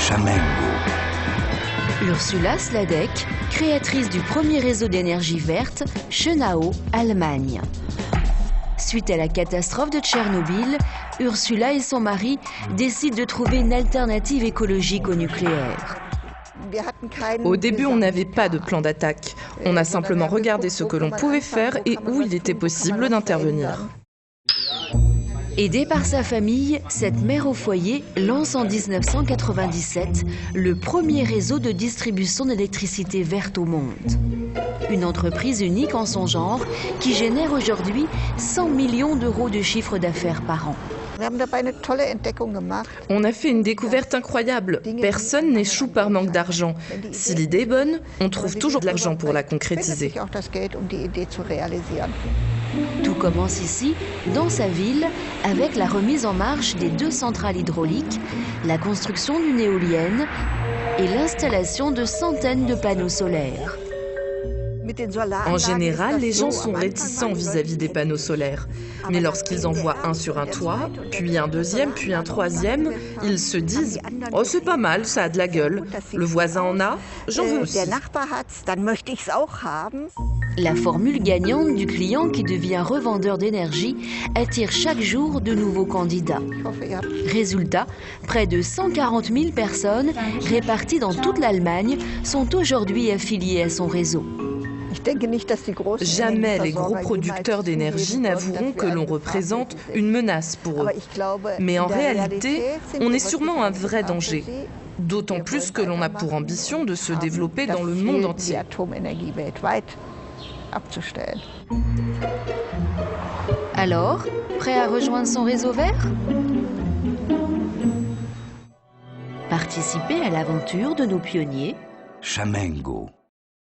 Chamengo. Ursula Sladek, créatrice du premier réseau d'énergie verte, Schönau, Allemagne. Suite à la catastrophe de Tchernobyl, Ursula et son mari décident de trouver une alternative écologique au nucléaire. Au début, on n'avait pas de plan d'attaque. On a simplement regardé ce que l'on pouvait faire et où il était possible d'intervenir. Aidée par sa famille, cette mère au foyer lance en 1997 le premier réseau de distribution d'électricité verte au monde. Une entreprise unique en son genre qui génère aujourd'hui 100 millions d'euros de chiffre d'affaires par an. On a fait une découverte incroyable. Personne n'échoue par manque d'argent. Si l'idée est bonne, on trouve toujours de l'argent pour la concrétiser. Tout commence ici, dans sa ville, avec la remise en marche des 2 centrales hydrauliques, la construction d'une éolienne et l'installation de centaines de panneaux solaires. En général, les gens sont réticents vis-à-vis des panneaux solaires. Mais lorsqu'ils en voient un sur un toit, puis un deuxième, puis un troisième, ils se disent « Oh, c'est pas mal, ça a de la gueule. Le voisin en a, j'en veux aussi. » La formule gagnante du client qui devient revendeur d'énergie attire chaque jour de nouveaux candidats. Résultat, près de 140 000 personnes réparties dans toute l'Allemagne sont aujourd'hui affiliées à son réseau. Jamais les gros producteurs d'énergie n'avoueront que l'on représente une menace pour eux. Mais en réalité, on est sûrement un vrai danger. D'autant plus que l'on a pour ambition de se développer dans le monde entier. Alors, prêt à rejoindre son réseau vert? Participez à l'aventure de nos pionniers. Chamengo.